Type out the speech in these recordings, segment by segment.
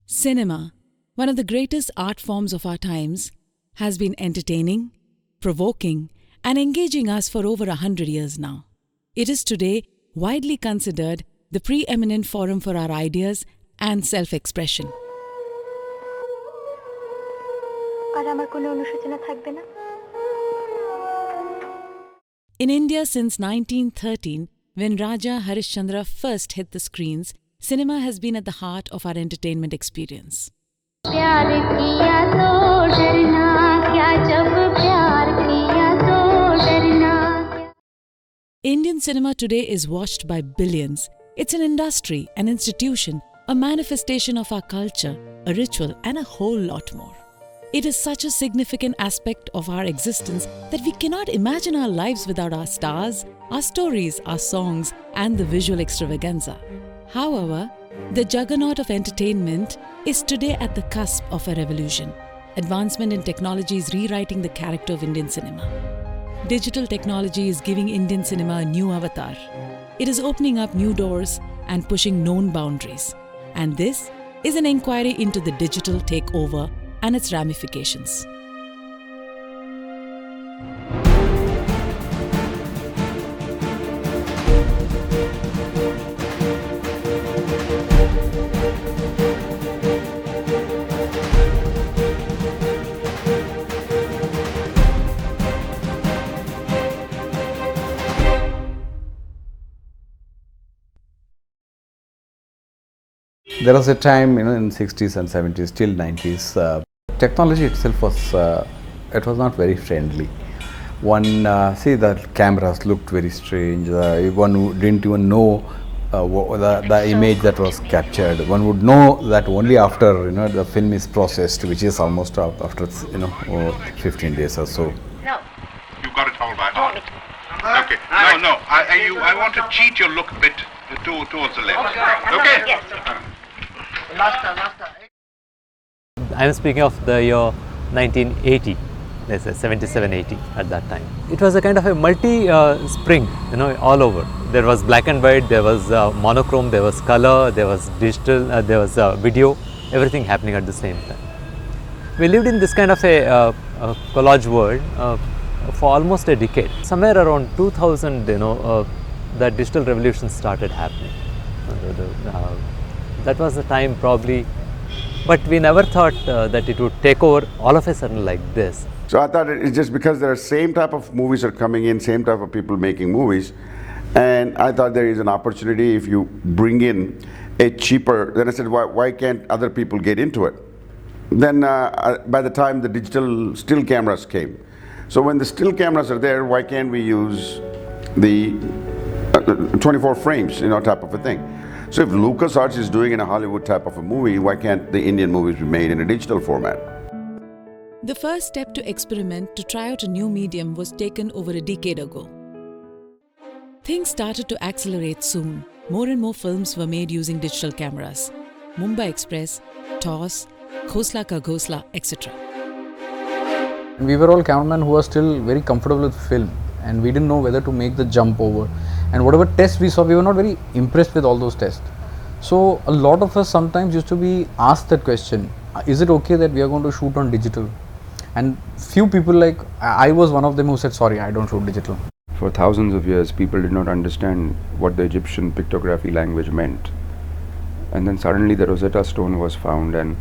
Cinema, one of the greatest art forms of our times, has been entertaining, provoking, and engaging us for over 100 years now. It is today widely considered the preeminent forum for our ideas and self-expression. In India since 1913, when Raja Harishchandra first hit the screens, cinema has been at the heart of our entertainment experience. Indian cinema today is watched by billions. It's an industry, an institution, a manifestation of our culture, a ritual, and a whole lot more. It is such a significant aspect of our existence that we cannot imagine our lives without our stars, our stories, our songs, and the visual extravaganza. However, the juggernaut of entertainment is today at the cusp of a revolution. Advancement in technology is rewriting the character of Indian cinema. Digital technology is giving Indian cinema a new avatar. It is opening up new doors and pushing known boundaries. And this is an inquiry into the digital takeover and its ramifications. There was a time, in 60s and 70s, till 90s, technology itself was, it was not very friendly. One, see, the cameras looked very strange. One who didn't even know the image that was captured. One would know that only after, the film is processed, which is almost after, 15 days or so. No. You got it all by heart. Okay. No. I want to cheat your look a bit towards the left. Okay? Yes. I am speaking of the year 1980, let's say 77-80 at that time. It was a kind of a multi-spring, all over. There was black and white, there was monochrome, there was color, there was digital, there was video, everything happening at the same time. We lived in this kind of a collage world for almost a decade. Somewhere around 2000, the digital revolution started happening. That was the time probably, but we never thought that it would take over all of a sudden like this. So I thought it's just because there are same type of movies are coming in, same type of people making movies, and I thought there is an opportunity if you bring in a cheaper, then I said why can't other people get into it? Then by the time the digital still cameras came. So when the still cameras are there, why can't we use the 24 frames, type of a thing? So if LucasArts is doing in a Hollywood type of a movie, why can't the Indian movies be made in a digital format? The first step to experiment to try out a new medium was taken over a decade ago. Things started to accelerate soon. More and more films were made using digital cameras. Mumbai Express, Toss, Khosla Ka Ghosla, etc. We were all cameramen who were still very comfortable with film, and we didn't know whether to make the jump over. And whatever tests we saw, we were not very impressed with all those tests. So a lot of us sometimes used to be asked that question, is it okay that we are going to shoot on digital? And few people, like I was one of them, who said, sorry, I don't shoot digital. For thousands of years, people did not understand what the Egyptian pictography language meant. And then suddenly the Rosetta Stone was found and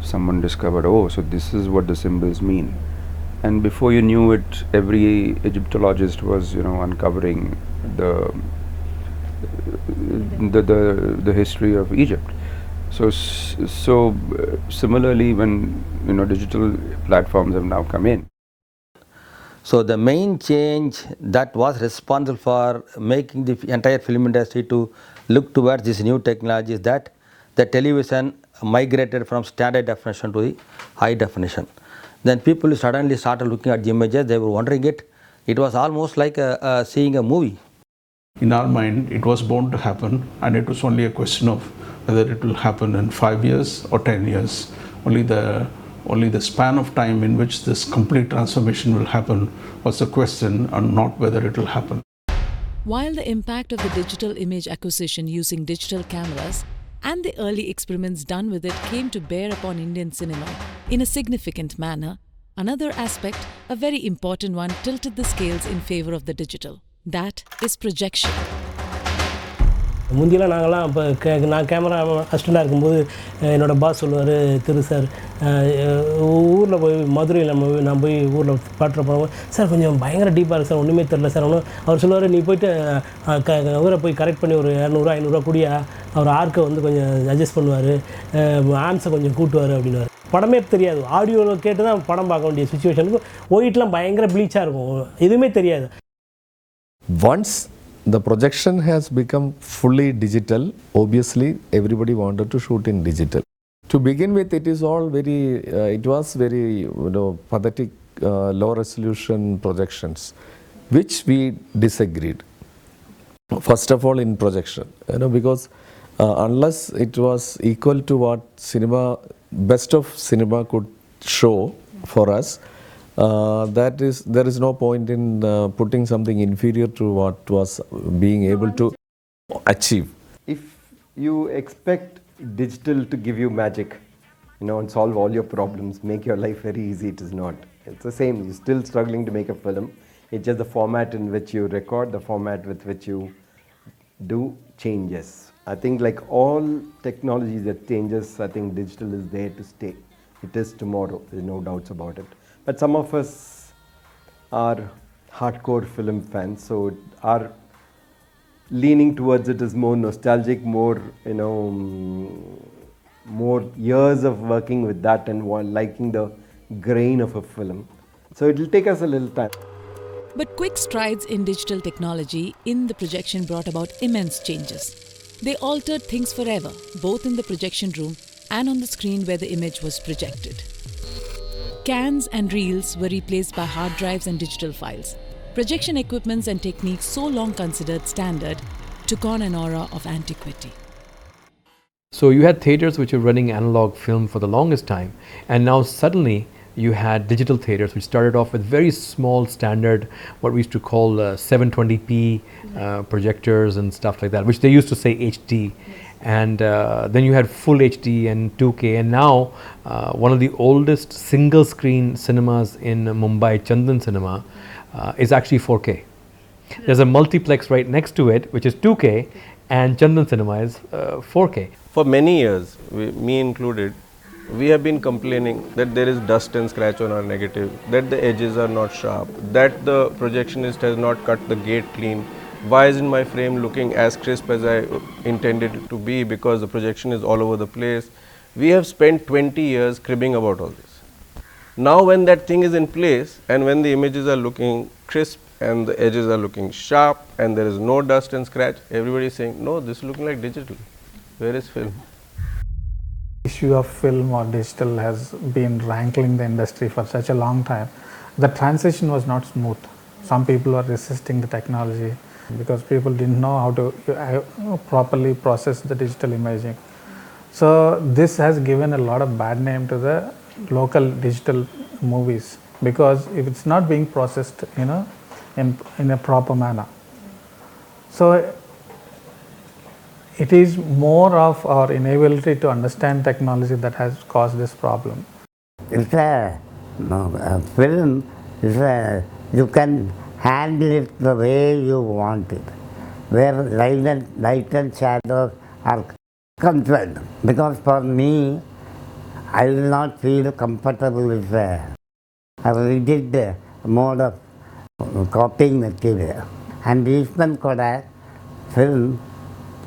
someone discovered, oh, so this is what the symbols mean. And before you knew it, every Egyptologist was, uncovering the history of Egypt. So similarly, when digital platforms have now come in. So the main change that was responsible for making the entire film industry to look towards this new technology is that the television migrated from standard definition to the high definition. Then people suddenly started looking at the images, they were wondering it. It was almost like seeing a movie. In our mind, it was bound to happen, and it was only a question of whether it will happen in 5 years or 10 years. Only the span of time in which this complete transformation will happen was the question, and not whether it will happen. While the impact of the digital image acquisition using digital cameras and the early experiments done with it came to bear upon Indian cinema in a significant manner, another aspect, a very important one, tilted the scales in favor of the digital. That is projection. முந்தியெல்லாம் நாங்கள்லாம் இப்போ நான் camera அசிஸ்டண்டாக இருக்கும்போது என்னோடய pass சொல்லுவார், திரு sir ஊரில் போய் மதுரையில் நான் போய் ஊரில் பாட்டுற போனோம், சார் கொஞ்சம் பயங்கர டீப்பாக இருக்குது சார், ஒன்றுமே தெரில சார். ஒன்றும் அவர் சொல்லுவார், நீ போய்ட்டு ஊரை போய் கரெக்ட் பண்ணி ஒரு 200-500 கூடியா, அவர் ஆர்க்கை வந்து கொஞ்சம் அட்ஜஸ்ட் பண்ணுவார், ஆன்ஸை கொஞ்சம் கூட்டுவார் அப்படின்வார். படமே தெரியாது, ஆடியோவில் கேட்டு தான் படம் பார்க்க வேண்டிய சுச்சுவேஷனுக்கு ஒயிட்லாம் பயங்கர ப்ளீச்சாக இருக்கும், எதுவுமே தெரியாது. Once the projection has become fully digital, obviously everybody wanted to shoot in digital. To begin with, it was very pathetic, low resolution projections, which we disagreed. First of all, in projection, because unless it was equal to what best of cinema could show for us, there is no point in putting something inferior to what was being able to achieve. If you expect digital to give you magic, and solve all your problems, make your life very easy, it is not. It's the same. You're still struggling to make a film. It's just the format in which you record, the format with which you do changes. I think like all technologies that changes, I think digital is there to stay. It is tomorrow. There's no doubts about it. But some of us are hardcore film fans, so our leaning towards it is more nostalgic, more more years of working with that and liking the grain of a film. So it will take us a little time. But quick strides in digital technology in the projection brought about immense changes. They altered things forever, both in the projection room and on the screen where the image was projected. Cans and reels were replaced by hard drives and digital files. Projection equipments and techniques so long considered standard took on an aura of antiquity. So you had theatres which were running analog film for the longest time, and now suddenly you had digital theatres which started off with very small standard, what we used to call 720p projectors and stuff like that, which they used to say HD. And then you had full HD and 2K, and now one of the oldest single screen cinemas in Mumbai, Chandan Cinema, is actually 4K. There's a multiplex right next to it which is 2K, and Chandan Cinema is 4K. For many years, me included, we have been complaining that there is dust and scratch on our negative, that the edges are not sharp, that the projectionist has not cut the gate clean. Why isn't my frame looking as crisp as I intended it to be, because the projection is all over the place. We have spent 20 years cribbing about all this. Now when that thing is in place and when the images are looking crisp and the edges are looking sharp and there is no dust and scratch, everybody is saying, no, this is looking like digital. Where is film? The issue of film or digital has been rankling the industry for such a long time. The transition was not smooth. Some people were resisting the technology because people didn't know how to properly process the digital imaging. So this has given a lot of bad name to the local digital movies, because if it's not being processed in a proper manner. So it is more of our inability to understand technology that has caused this problem. It's a film, you can handle it the way you want it, where light and shadows are controlled. Because for me, I will not feel comfortable with a rigid mode of copying material. And even Kodak film,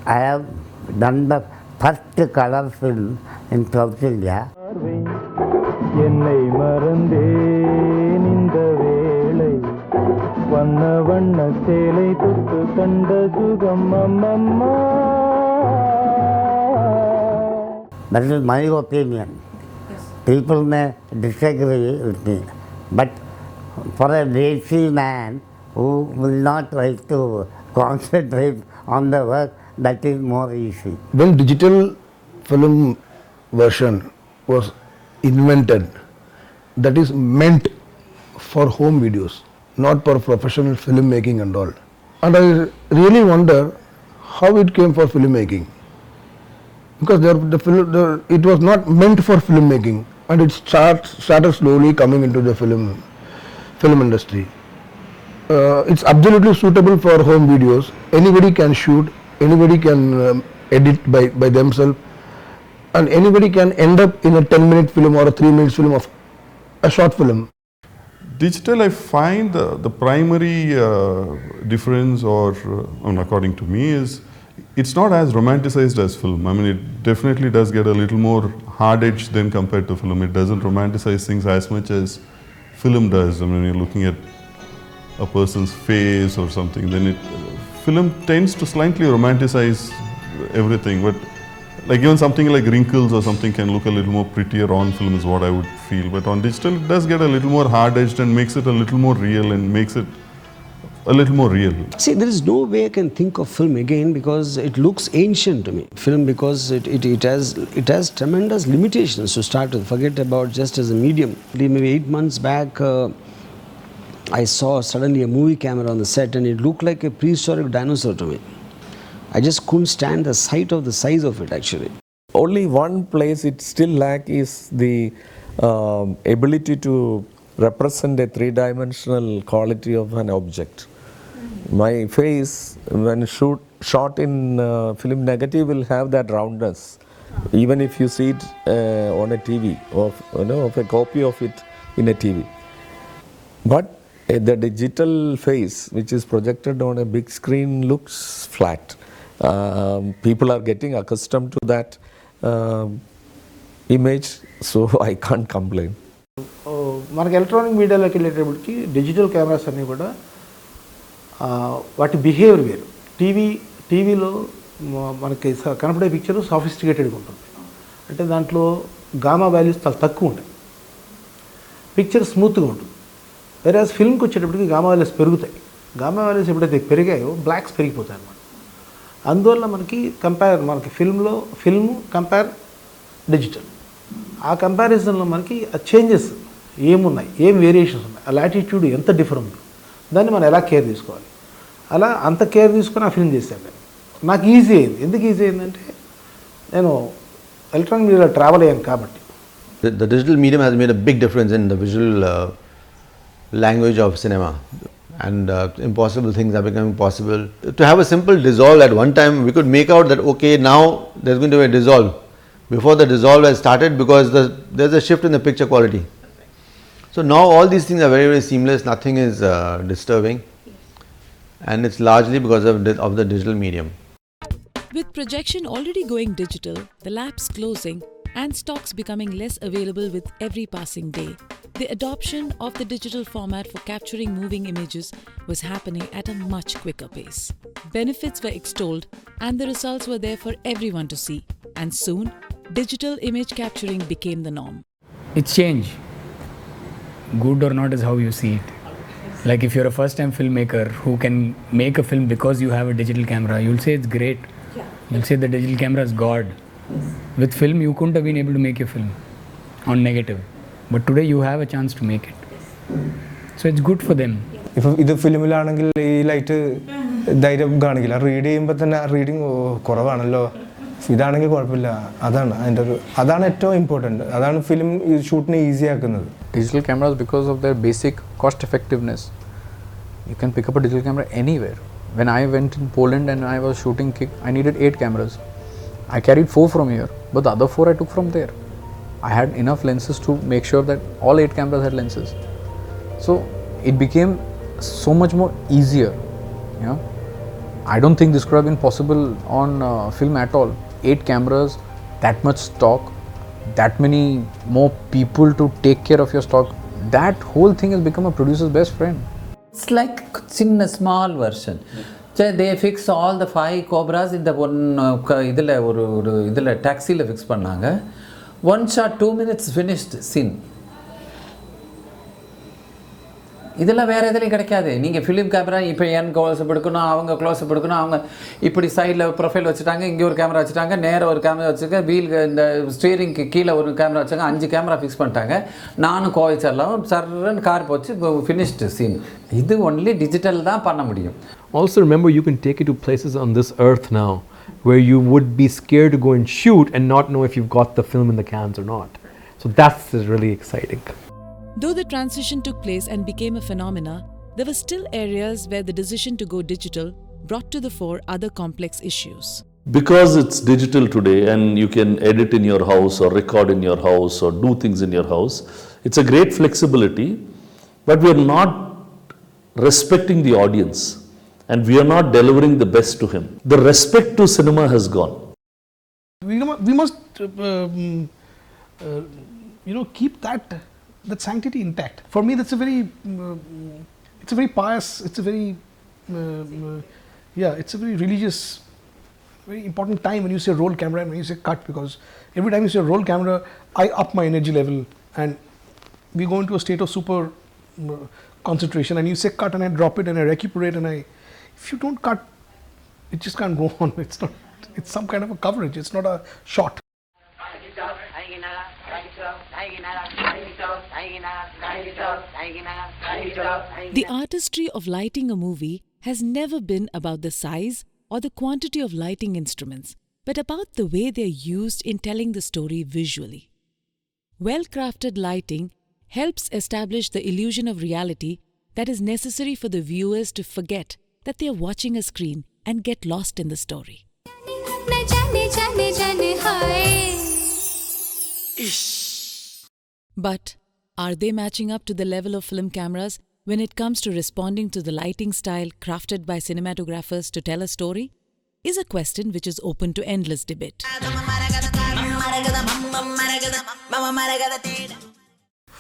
I have done the first color film in South India. That is my opinion. People may disagree with me, but for a lazy man who will not like to concentrate on the work, that is more easy. When digital film version was invented, that is meant for home videos, not for professional filmmaking and all. And I really wonder how it came for filmmaking, because it was not meant for filmmaking, and it started slowly coming into the film industry. It's absolutely suitable for home videos. Anybody can shoot, anybody can edit by themselves, and anybody can end up in a 10-minute film or a 3-minute film of a short film. Digital, I find the primary difference, or according to me, is it's not as romanticized as film. I mean, it definitely does get a little more hard-edged than compared to film. It doesn't romanticize things as much as film does. I mean, you're looking at a person's face or something, then film tends to slightly romanticize everything, but like even something like wrinkles or something can look a little more prettier on film is what I would feel. But on digital, it does get a little more hard-edged and makes it a little more real and makes it a little more real. See, there is no way I can think of film again because it looks ancient to me. Film, because it has tremendous limitations to start with. Forget about just as a medium. Maybe 8 months back, I saw suddenly a movie camera on the set and it looked like a prehistoric dinosaur to me. I just couldn't stand the sight of the size of it actually. Only one place it still lacks is the ability to represent a three-dimensional quality of an object. My face, when shot in film negative, will have that roundness, even if you see it on a TV, of a copy of it in a TV. But the digital face, which is projected on a big screen, looks flat. People are getting accustomed to that image, so I can't complain. మనకి electronic మీడియాలోకి వెళ్ళేటప్పటికి digital cameras అన్నీ కూడా వాటి behaviour వేరు. టీవీలో మనకి కనపడే picture సాఫిస్టికేటెడ్గా ఉంటుంది, అంటే దాంట్లో గామా వాల్యూస్ చాలా తక్కువ ఉంటాయి, పిక్చర్ స్మూత్గా ఉంటుంది. వేరే ఫిల్మ్కి వచ్చేటప్పటికి గామా వాల్యూస్ పెరుగుతాయి. గామా వాల్యూస్ ఎప్పుడైతే పెరిగాయో బ్లాక్స్ పెరిగిపోతాయి అన్నమాట. అందువల్ల మనకి ఫిల్మ్ కంపేర్ డిజిటల్, ఆ కంపారిజన్లో మనకి ఆ చేంజెస్ ఏమున్నాయి, ఏం వేరియేషన్స్ ఉన్నాయి, ఆ లాటిట్యూడ్ ఎంత డిఫరెంట్ ఉంది, దాన్ని మనం ఎలా కేర్ తీసుకోవాలి, అలా అంత కేర్ తీసుకొని ఆ ఫిల్మ్ చేశాను నేను. నాకు ఈజీ అయింది. ఎందుకు ఈజీ అయిందంటే నేను ఎలక్ట్రానిక్ మీడియాలో ట్రావెల్ అయ్యాను కాబట్టి. The digital medium has made a big difference in the visual language of cinema, and impossible things are becoming possible. To have a simple dissolve at one time, we could make out that okay, now there's going to be a dissolve before the dissolve has started, because there's a shift in the picture quality. So now all these things are very, very seamless, nothing is disturbing, and it's largely because of the digital medium. With projection already going digital, the labs closing and stocks becoming less available with every passing day, the adoption of the digital format for capturing moving images was happening at a much quicker pace. Benefits were extolled and the results were there for everyone to see, and soon digital image capturing became the norm. It's change. Good or not is how you see it. Like if you're a first-time filmmaker who can make a film because you have a digital camera, you'll say it's great. You'll say the digital camera is God. With film, you couldn't have been able to make a film on negative. But today you have a chance to make it. So it's good for them. ഇപ്പോൾ ഇത് ഫിലിമിലാണെങ്കിൽ ഈ light ധൈര്യം കാണിക്കില്ല, read ചെയ്യുമ്പോൾ തന്നെ reading കുറവാണല്ലോ. ഇതാണെങ്കിൽ കുഴപ്പമില്ല. അതാണ് ഏറ്റവും ഇമ്പോർട്ടൻറ്റ്. അതാണ് ഫിലിം ഷൂട്ടിനെ ഈസി ആക്കുന്നത്. Digital cameras, because of their basic cost effectiveness, you can pick up a digital camera anywhere. When I went in Poland and I was shooting Kick, I needed 8 cameras. I carried 4 from here, but the other 4 I took from there. I had enough lenses to make sure that all 8 cameras had lenses. So it became so much more easier. I don't think this could have been possible on film at all. 8 cameras, that much stock, that many more people to take care of your stock. That whole thing has become a producer's best friend. It's like a small version. So they fix all the 5 cobras in the one idile taxi la fix pannanga. 1 shot 2 minutes finished scene. இதெல்லாம் வேறு எதுலையும் கிடைக்காது. நீங்கள் film camera இப்போ என் close-up எடுக்கணும், அவங்க close-up எடுக்கணும், அவங்க இப்படி சைடில் ப்ரொஃபைல் வச்சுட்டாங்க, இங்கே ஒரு கேமரா வச்சுட்டாங்க, நேராக ஒரு கேமரா வச்சுருக்க, வீல் இந்த ஸ்டீரிங்க்கு கீழே ஒரு கேமரா வச்சாங்க, 5 கேமரா ஃபிக்ஸ் பண்ணிட்டாங்க. நானும் கோவிச்சர்லாம் சர்ன்னு கார் போச்சு, இப்போ ஃபினிஷ்டு சீன். இது ஒன்லி டிஜிட்டல் தான் பண்ண முடியும். Also remember, you can take it to places on this earth now where you would be scared to go and shoot and not know if you've got the film in the cans or not. So that's really exciting. Though the transition took place and became a phenomena, there were still areas where the decision to go digital brought to the fore other complex issues. Because it's digital today and you can edit in your house or record in your house or do things in your house, it's a great flexibility, but we are not respecting the audience and we are not delivering the best to him. The respect to cinema has gone. We must keep that sanctity intact. For me, that's a very pious, it's a very religious, very important time when you say roll camera and when you say cut, because every time you say roll camera, I up my energy level and we go into a state of super concentration, and you say cut and I drop it and I recuperate, and if you don't cut, it just can't go on. It's some kind of a coverage, it's not a shot. The artistry of lighting a movie has never been about the size or the quantity of lighting instruments, but about the way they are used in telling the story visually. Well-crafted lighting helps establish the illusion of reality that is necessary for the viewers to forget that they are watching a screen and get lost in the story. But are they matching up to the level of film cameras when it comes to responding to the lighting style crafted by cinematographers to tell a story? Is a question which is open to endless debate.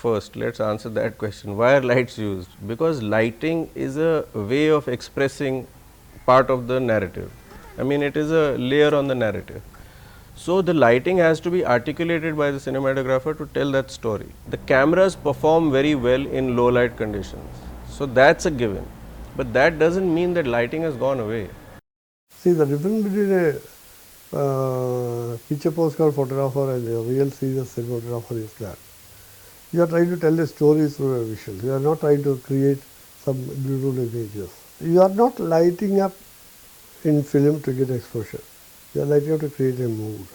First, let's answer that question. Why are lights used? Because lighting is a way of expressing part of the narrative. I mean, it is a layer on the narrative. So the lighting has to be articulated by the cinematographer to tell that story. The cameras perform very well in low light conditions. So that's a given. But that doesn't mean that lighting has gone away. See, the difference between a picture postcard photographer and a real serious cinematographer is that you are trying to tell a story through a visual. You are not trying to create some beautiful images. You are not lighting up in film to get exposure. You are lighting up to create a mood.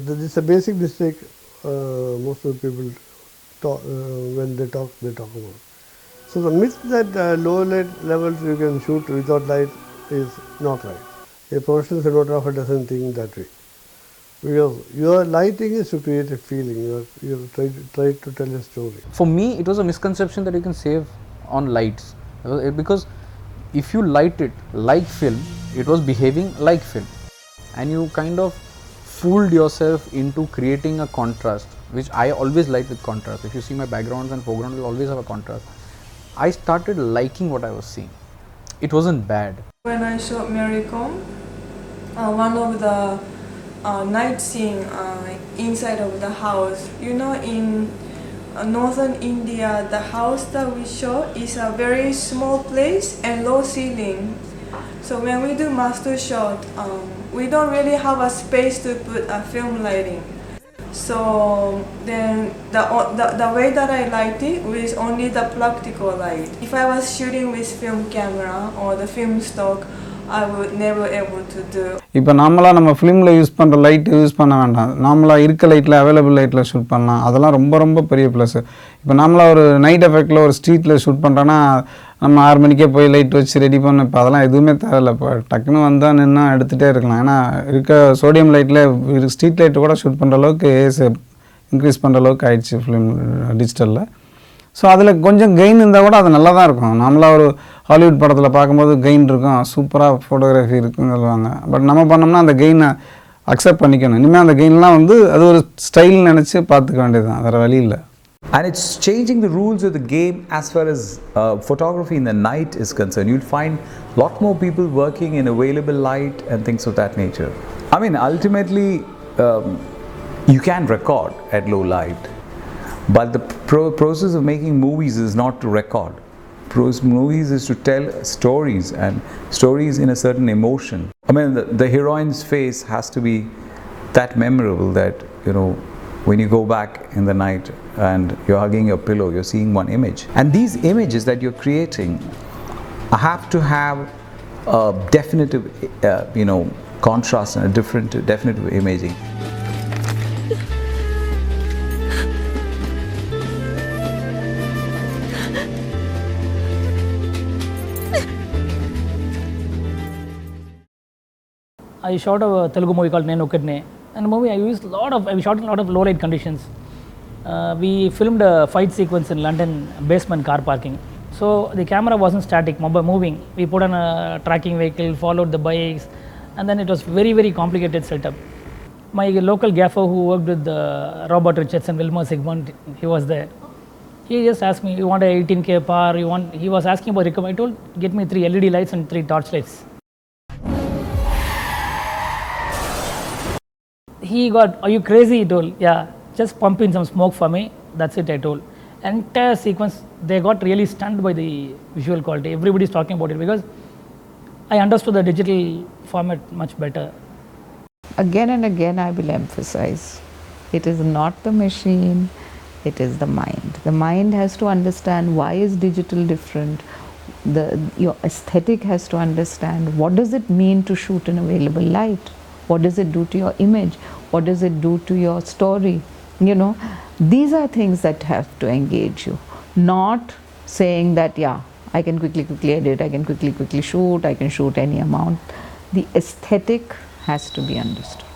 This is a basic mistake most of the people talk, when they talk about. So the myth that low light levels you can shoot without light is not right. A professional cinematographer doesn't think that way. Because your lighting is to create a feeling, you are trying to tell a story. For me, it was a misconception that you can save on lights, because if you light it like film, it was behaving like film, and you kind of fooled yourself into creating a contrast, which I always like with contrast. If you see my backgrounds and foreground will always have a contrast. I started liking what I was seeing. It wasn't bad. When I shot Mary Kom, one of the night scene inside of the house, you know, in northern India, the house that we shot is a very small place and low ceiling. So when we do master shot, we don't really have a space to put a film lighting. So then the way that I light it was only the practical light. If I was shooting with film camera or the film stock, I would never able to do. இப்போ நார்மலாக நம்ம ஃபிலிமில் use பண்ணுற light use பண்ண வேண்டாம். நார்மலாக இருக்க லைட்டில் அவைலபிள் லைட்டில் ஷூட் பண்ணலாம். அதெல்லாம் ரொம்ப ரொம்ப பெரிய ப்ளஸ். இப்போ நார்மலாக ஒரு நைட் எஃபெக்டில் ஒரு ஸ்ட்ரீட்டில் ஷூட் பண்ணுறோன்னா நம்ம 6 மணிக்கே போய் லைட் வச்சு ரெடி பண்ண. இப்போ அதெல்லாம் எதுவுமே தேவையில்லை. இப்போ டக்குன்னு வந்தால் நின்னா எடுத்துகிட்டே இருக்கலாம். ஏன்னா இருக்க சோடியம் லைட்டில் ஸ்ட்ரீட் லைட்டு கூட ஷூட் பண்ணுற அளவுக்கு ஏஸ் இன்க்ரீஸ் பண்ணுற அளவுக்கு ஆயிடுச்சு ஃபிலிம் டிஜிட்டலில். ஸோ அதில் கொஞ்சம் கெயின் இருந்தால் கூட அது நல்லா தான் இருக்கும். நார்மலாக ஒரு ஹாலிவுட் படத்தில் பார்க்கும்போது கெயின் இருக்கும், சூப்பராக ஃபோட்டோகிராஃபி இருக்குன்னு சொல்லுவாங்க. பட் நம்ம பண்ணோம்னா அந்த கெயினை அக்செப்ட் பண்ணிக்கணும். இனிமேல் அந்த கெயின்லாம் வந்து அது ஒரு ஸ்டைல் நினச்சி பார்த்துக்க வேண்டியது தான், வேறு வழி இல்லை. And it's changing the rules of the game as far as photography in the night is concerned. You'll find a lot more people working in available light and things of that nature. I mean, ultimately, you can record at low light, But the process of making movies is not to record. Movies is to tell stories, and stories in a certain emotion. I mean, the heroine's face has to be that memorable that, you know, when you go back in the night and you're hugging your pillow, you're seeing one image. And these images that you're creating have to have a definitive, you know, contrast and a different definitive imaging. I shot a Telugu movie called Nenu Okadne, and the movie we shot in a lot of low light conditions. We filmed a fight sequence in London basement car parking. So the camera wasn't static, moving. We put on a tracking vehicle, followed the bikes, and then it was very complicated setup. My local gaffer who worked with Robert Richards and Wilmer Sigmund, he was there. He just asked me, you want a 18K power, he was asking about recommend. I told, get me 3 LED lights and 3 torch lights. He got, are you crazy? He told, yeah, just pump in some smoke for me. That's it, I told. Entire sequence, they got really stunned by the visual quality. Everybody's talking about it because I understood the digital format much better. Again and again, I will emphasize, it is not the machine, it is the mind. The mind has to understand why is digital different. Your aesthetic has to understand what does it mean to shoot in available light. What does it do to your image? What does it do to your story? You know, these are things that have to engage you. Not saying that, yeah, I can quickly edit, I can quickly shoot, I can shoot any amount. The aesthetic has to be understood.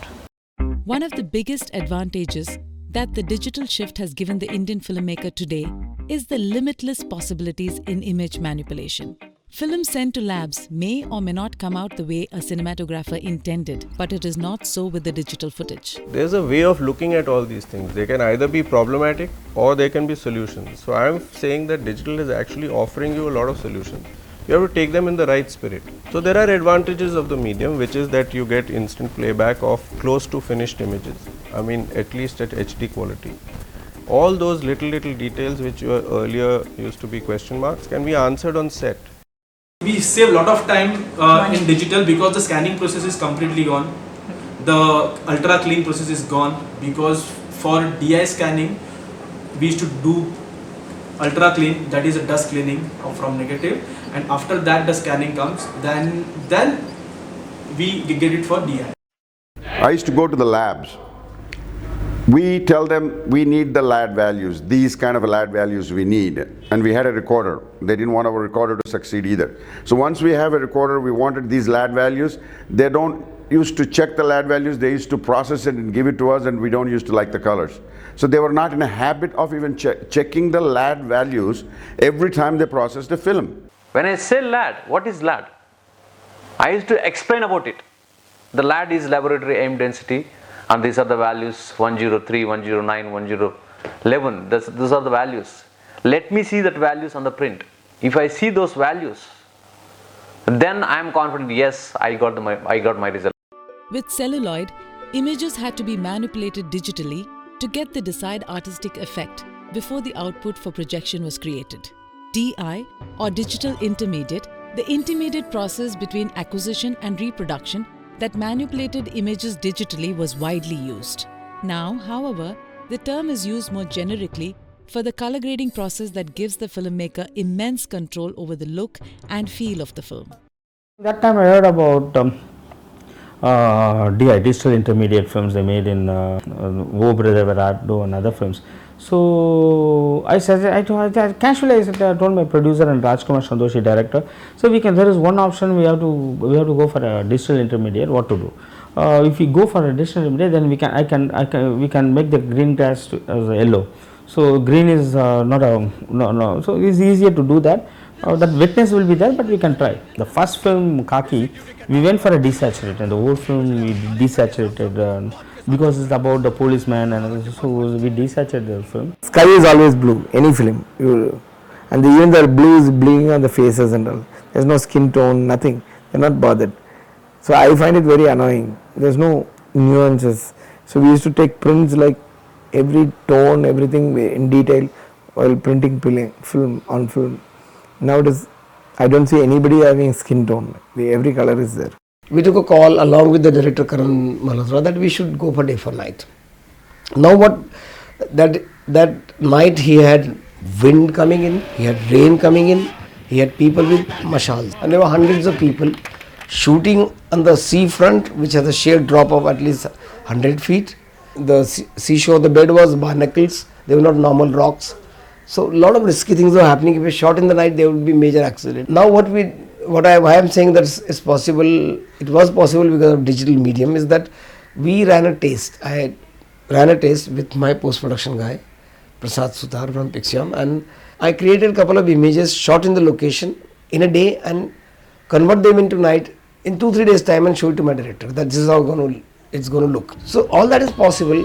One of the biggest advantages that the digital shift has given the Indian filmmaker today is the limitless possibilities in image manipulation. Films sent to labs may or may not come out the way a cinematographer intended, but it is not so with the digital footage. There's a way of looking at all these things. They can either be problematic or they can be solutions. So I'm saying that digital is actually offering you a lot of solutions. You have to take them in the right spirit. So there are advantages of the medium, which is that you get instant playback of close to finished images. I mean, at least at HD quality. All those little details which earlier used to be question marks can be answered on set. We save a lot of time in digital because the scanning process is completely gone. The ultra clean process is gone because for DI scanning we used to do ultra clean, that is a dust cleaning from negative, and after that the scanning comes, then we get it for DI. I used to go to the labs. We tell them we need the LAD values, these kind of LAD values we need, and we had a recorder. They didn't want our recorder to succeed either. So once we have a recorder, we wanted these LAD values. They don't used to check the LAD values, they used to process it and give it to us, and we don't used to like the colors. So they were not in a habit of even checking the LAD values every time they processed a film. When I say LAD, what is LAD? I used to explain about it. The LAD is laboratory aim density, and these are the values 103, 109, 1011. Those are the values. Let me see that values on the print. If I see those values, then I am confident, yes, I got my result. With celluloid, images had to be manipulated digitally to get the desired artistic effect before the output for projection was created. DI, or digital intermediate, the intermediate process between acquisition and reproduction that manipulated images digitally was widely used. Now, however, the term is used more generically for the color grading process that gives the filmmaker immense control over the look and feel of the film. That time I heard about DI, digital intermediate films they made in Wo Brother Verardo and other films. So I said, I casually told my producer and Rajkumar Sandoshi, director, so there is one option, we have to go for a digital intermediate. What to do? If we go for a digital intermediate, then we can make the green grass as yellow. So green is no. So it's easier to do that. That wetness will be there, but we can try. The first film, Khaki, we went for a desaturated. The whole film we desaturated because it's about the policeman, and so we desaturated the film. Sky is always blue, any film. And even the blue is bleeding on the faces and all. There's no skin tone, nothing. They're not bothered. So I find it very annoying. There's no nuances. So we used to take prints like every tone, everything in detail while printing film on film. Nowadays, I don't see anybody having skin tone. Every color is there. We took a call along with the director Karan Malhotra that we should go for day for night. Now what, that night he had wind coming in, he had rain coming in, he had people with mashals, and there were hundreds of people shooting on the seafront, which has a sheer drop of at least 100 feet. The seashore, the bed was barnacles, they were not normal rocks. So a lot of risky things were happening. If we shot in the night, there would be major accident. Now why I am saying that it's possible, it was possible because of digital medium, is that we ran a taste. I ran a taste with my post-production guy, Prasad Sutar from Pixium, and I created a couple of images shot in the location in a day and convert them into night in 2-3 days time and show it to my director that this is how it's going to look. So all that is possible,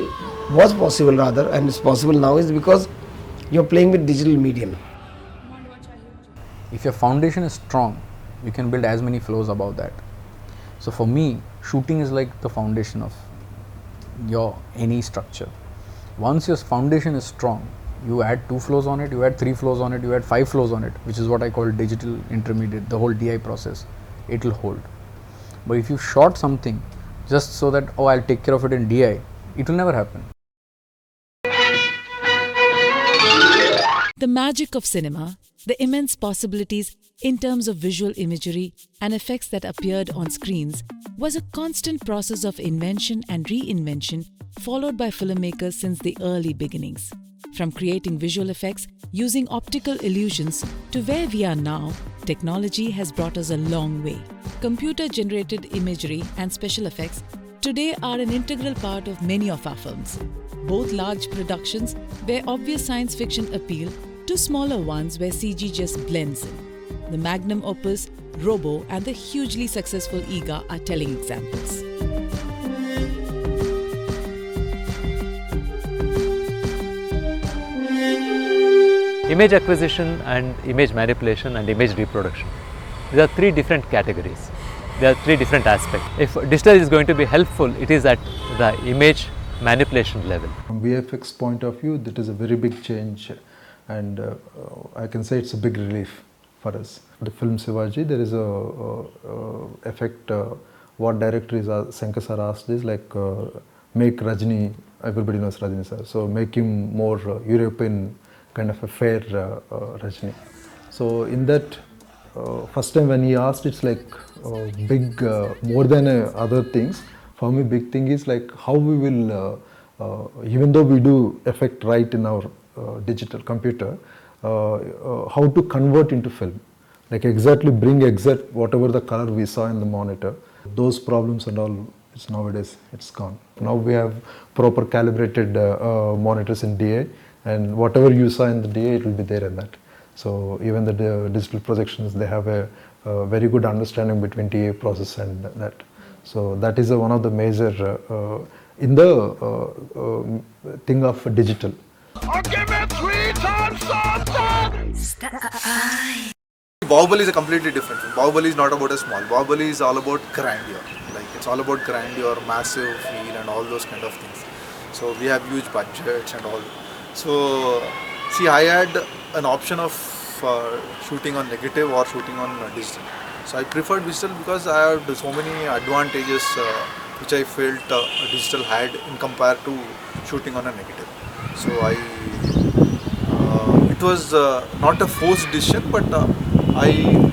was possible rather, and is possible now is because you're playing with digital medium. If your foundation is strong, you can build as many floors above that. So for me, shooting is like the foundation of your any structure. Once your foundation is strong, you add 2 floors on it, you add 3 floors on it, you add 5 floors on it, which is what I call digital intermediate, the whole DI process. It will hold. But if you short something just so that, oh, I'll take care of it in DI, it will never happen. The magic of cinema, the immense possibilities in terms of visual imagery and effects that appeared on screens, was a constant process of invention and reinvention followed by filmmakers since the early beginnings. From creating visual effects using optical illusions to where we are now, technology has brought us a long way. Computer-generated imagery and special effects today are an integral part of many of our films. Both large productions bear obvious science fiction appeal to smaller ones where CG just blends in. The magnum opus, Robo, and the hugely successful Ega are telling examples. Image acquisition and image manipulation and image reproduction. These are 3 different categories. There are 3 different aspects. If digital is going to be helpful, it is at the image manipulation level. From VFX point of view, that is a very big change, and I can say it's a big relief for us. The film Shivaji, there is a effect, what director is Shankar sir asked is like make Rajni, everybody knows Rajni sir, so make him more European kind of a fair Rajni. So in that first time when he asked, it's like big, more than other things. For me, big thing is like how we will, even though we do effect right in our digital computer, how to convert into film. Like exactly bring exact whatever the color we saw in the monitor. Those problems and all, it's nowadays it's gone. Now we have proper calibrated monitors in DA, and whatever you saw in the DA, it will be there in that. So even the digital projections, they have a very good understanding between DA process and that. So that is one of the major in the thing of digital. Bahubali is a completely different film. Bahubali is not about a small. Bahubali is all about grandeur. Like it's all about grandeur, massive feel, and all those kind of things. So we have huge budgets and all. So see, I had an option of shooting on negative or shooting on digital. So I preferred digital because I had so many advantages which I felt digital had in compared to shooting on a negative. So it was not a forced decision, but I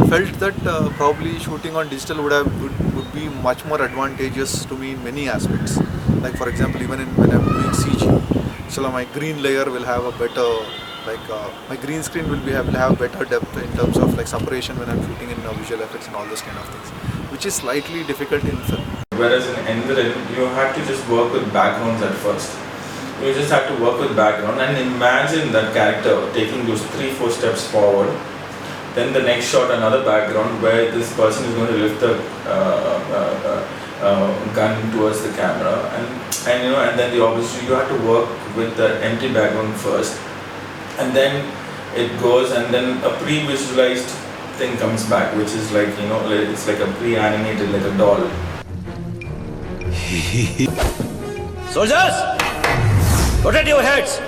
felt that probably shooting on digital would be much more advantageous to me in many aspects. Like for example, even when I'm doing CG, so my green layer will have a better, my green screen will have better depth in terms of like separation when I'm shooting in visual effects and all those kind of things, which is slightly difficult in film. Whereas in Enderan, you have to just work with backgrounds at first. You just have to work with background and imagine that character taking those 3-4 steps forward. Then the next shot, another background where this person is going to lift the gun towards the camera, and then obviously you have to work with the empty background first, and then it goes, and then a pre-visualized thing comes back, which is like it's like a pre-animated, like a doll. Soldiers! Rotate your heads.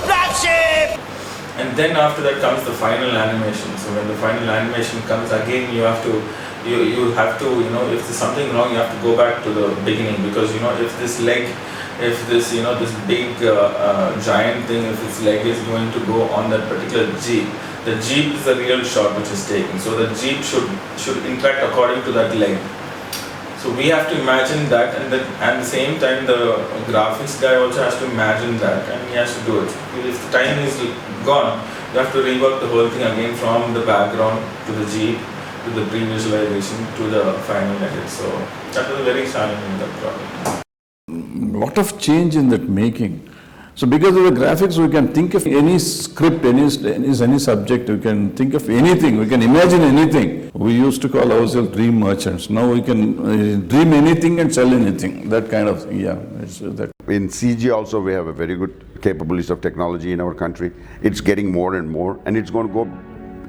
Black sheep! And then after that comes the final animation. So when the final animation comes, again you have to, you have to, you know, if there's something wrong, you have to go back to the beginning, because, you know, if this leg, if this, you know, this big giant thing, if its leg is going to go on that particular jeep, the jeep is the real shot which is taken. So the jeep should interact according to that leg. So we have to imagine that, and at the same time the graphics guy also has to imagine that, and he has to do it. If the time is gone, you have to rework the whole thing again, from the background to the jeep to the pre-visualization to the final edit. So that was very challenging, that project. Lot of change in that making. So because of the graphics, we can think of any script, any subject, we can think of anything, we can imagine anything. We used to call ourselves dream merchants. Now we can dream anything and sell anything, that kind of thing, yeah. That. In CG also we have a very good capabilities of technology in our country. It's getting more and more, and it's going to go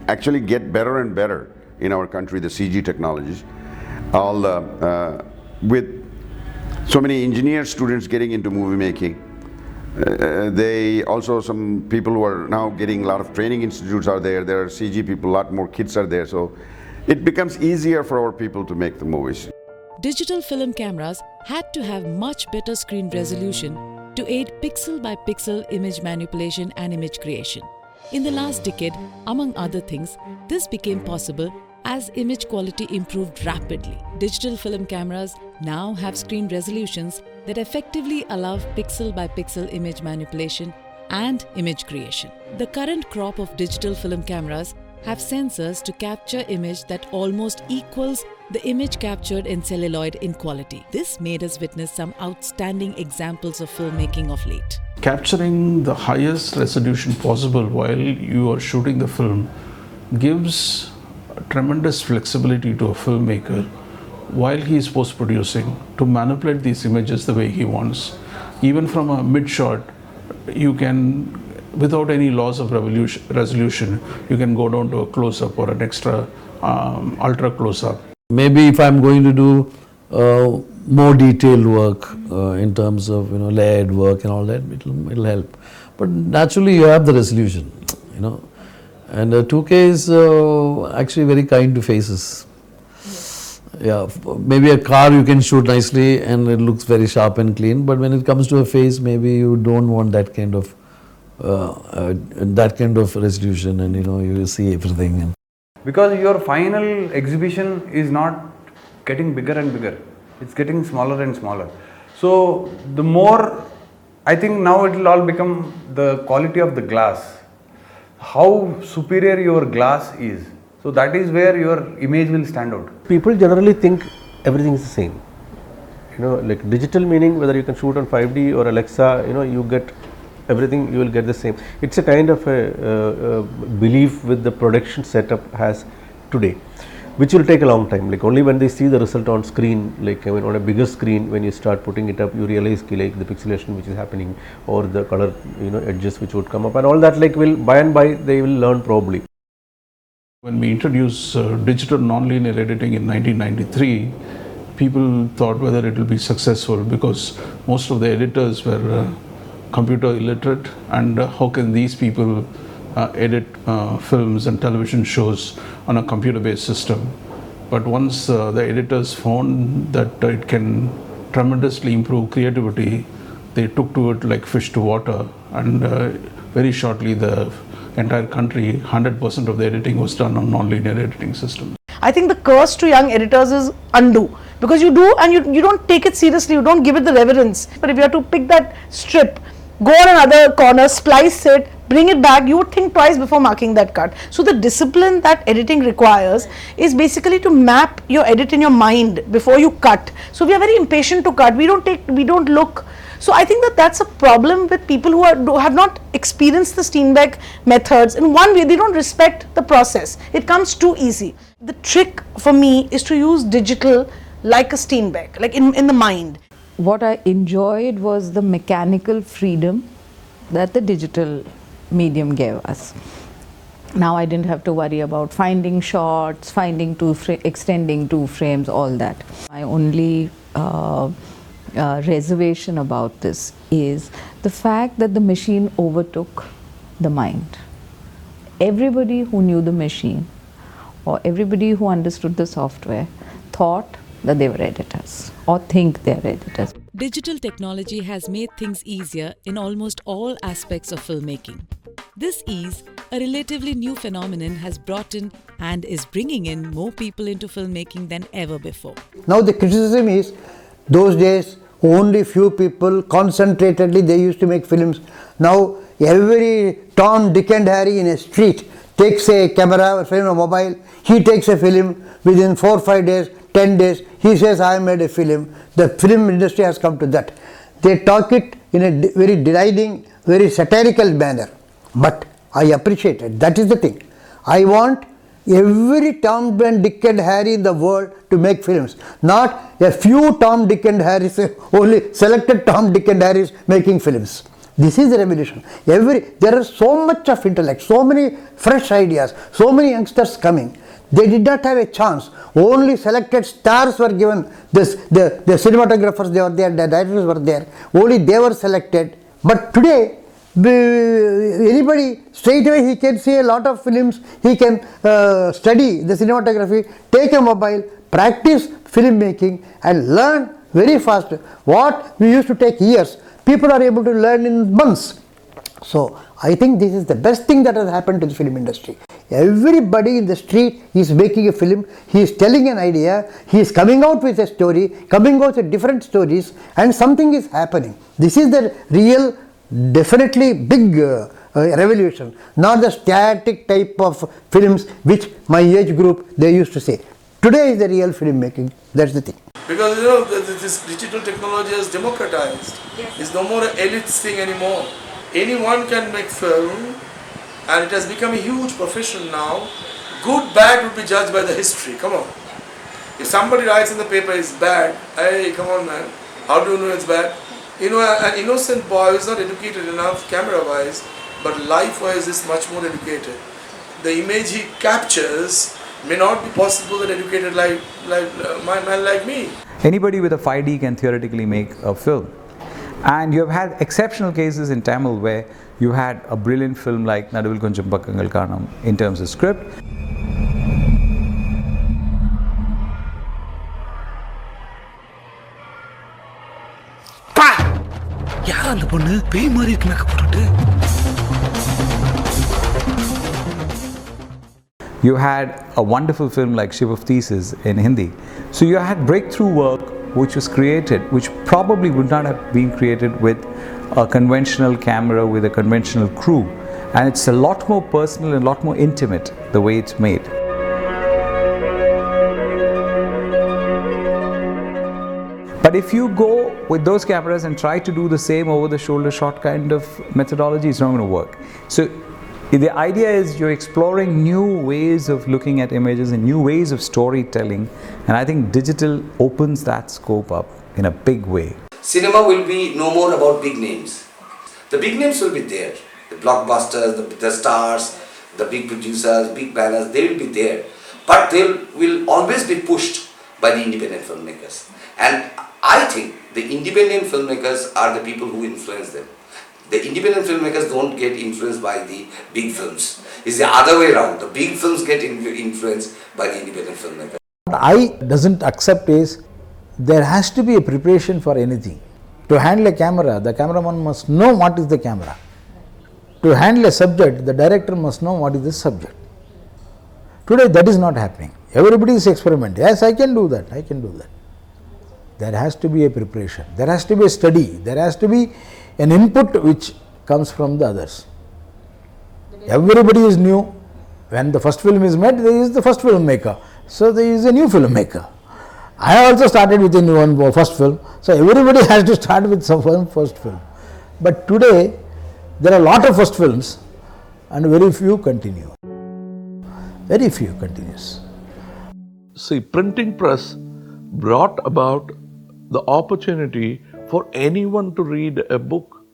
actually get better and better in our country, the CG technologies. All with so many engineer students getting into movie making. They also, some people who are now getting a lot of training institutes are there. There are CG people, a lot more kids are there. So it becomes easier for our people to make the movies. Digital film cameras had to have much better screen resolution to aid pixel by pixel image manipulation and image creation. In the last decade, among other things, this became possible as image quality improved rapidly. Digital film cameras now have screen resolutions that effectively allow pixel by pixel image manipulation and image creation. The current crop of digital film cameras have sensors to capture image that almost equals the image captured in celluloid in quality. This made us witness some outstanding examples of filmmaking of late. Capturing the highest resolution possible while you are shooting the film gives tremendous flexibility to a filmmaker while he is post-producing to manipulate these images the way he wants. Even from a mid-shot, you can, without any loss of resolution, you can go down to a close-up or an extra ultra close-up. Maybe if I'm going to do more detailed work in terms of layered work and all that, it'll help. But naturally you have the resolution, and 2K is actually very kind to faces. Yeah, maybe a car you can shoot nicely and it looks very sharp and clean, but when it comes to a face, maybe you don't want that kind of resolution, and you see everything. Because your final exhibition is not getting bigger and bigger, it's getting smaller and smaller. So the more, I think now it will all become the quality of the glass, how superior your glass is. So that is where your image will stand out. People generally think everything is the same. Like digital meaning, whether you can shoot on 5D or Alexa, you get everything, you will get the same. It's a kind of a belief with the production setup has today, which will take a long time. Like only when they see the result on screen, like on a bigger screen, when you start putting it up, you realize like the pixelation which is happening, or the color edges which would come up, and all that will by and by they will learn probably. When we introduced digital nonlinear editing in 1993, people thought whether it will be successful, because most of the editors were computer illiterate, and how can these people edit films and television shows on a computer-based system. But once the editors found that it can tremendously improve creativity, they took to it like fish to water, and very shortly the entire country, 100% of the editing was done on nonlinear editing systems. I think the curse to young editors is undo, because you do and you don't take it seriously, you don't give it the reverence. But if you have to pick that strip, go on another corner, splice it, bring it back, you would think twice before marking that cut. So the discipline that editing requires is basically to map your edit in your mind before you cut. So we are very impatient to cut, we don't look. So I think that that's a problem with people who have not experienced the Steenbeck methods. In one way, they don't respect the process. It comes too easy. The trick for me is to use digital like a Steenbeck, like in the mind. What I enjoyed was the mechanical freedom that the digital medium gave us. Now I didn't have to worry about finding shots, finding extending 2 frames, all that. My only reservation about this is the fact that the machine overtook the mind. Everybody who knew the machine or everybody who understood the software thought that they were editors or think they're editors. Digital technology has made things easier in almost all aspects of filmmaking. This ease, a relatively new phenomenon, has brought in and is bringing in more people into filmmaking than ever before. Now the criticism is, those days only few people concentratedly they used to make films. Now every Tom, Dick and Harry in a street takes a camera, film, a mobile, he takes a film within 4 or 5 days, 10 days, he says I made a film. The film industry has come to that. They talk it in a very deriding, very satirical manner. But I appreciate it. That is the thing. I want every Tom and Dick and Harry in the world to make films. Not a few Tom, Dick and Harrys, only selected Tom, Dick and Harrys making films. This is the revolution. There is so much of intellect, so many fresh ideas, so many youngsters coming. They did not have a chance. Only selected stars were given. The cinematographers, they were there, the directors were there. Only they were selected. But today, anybody straight away he can see a lot of films, he can study the cinematography, take a mobile, practice filmmaking and learn very fast. What we used to take years, people are able to learn in months. So I think this is the best thing that has happened to the film industry. Everybody in the street is making a film, he is telling an idea, he is coming out with a story, coming out with different stories, and something is happening. This is the real, definitely big revolution, not the static type of films which my age group they used to say. Today is the real filmmaking, that's the thing. Because this digital technology has democratized. Yes. It's no more an elite thing anymore. Anyone can make film, and it has become a huge profession now. Good, bad would be judged by the history. Come on. If somebody writes in the paper it's bad, hey, come on, man. How do you know it's bad? You know, an innocent boy who is not educated enough camera-wise, but life-wise is much more educated. The image he captures may not be possible that educated like my man like me. Anybody with a 5D can theoretically make a film. And you have had exceptional cases in Tamil where you had a brilliant film like Naduvil Konjam Pakkangal Kaanam in terms of script. You had a wonderful film like Ship of Thesis in Hindi. So you had breakthrough work which was created, which probably would not have been created with a conventional camera, with a conventional crew. And it's a lot more personal and a lot more intimate the way it's made. But if you go with those cameras and try to do the same over the shoulder shot kind of methodology, it's not going to work. So the idea is you're exploring new ways of looking at images and new ways of storytelling, and I think digital opens that scope up in a big way. Cinema will be no more about big names. The big names will be there. The blockbusters, the stars, the big producers, big banners, they will be there. But they will always be pushed by the independent filmmakers. And I think the independent filmmakers are the people who influence them. The independent filmmakers don't get influenced by the big films. It's the other way around. The big films get influenced by the independent filmmakers. What I doesn't accept is there has to be a preparation for anything. To handle a camera, the cameraman must know what is the camera. To handle a subject, the director must know what is the subject. Today that is not happening. Everybody is experimenting. Yes, I can do that, I can do that. There has to be a preparation. There has to be a study. There has to be an input which comes from the others. Everybody is new. When the first film is made, there is the first filmmaker. So there is a new filmmaker. I also started with one first film. So everybody has to start with some first film. But today, there are a lot of first films and very few continue. Very few continues. See, printing press brought about the opportunity for anyone to read a book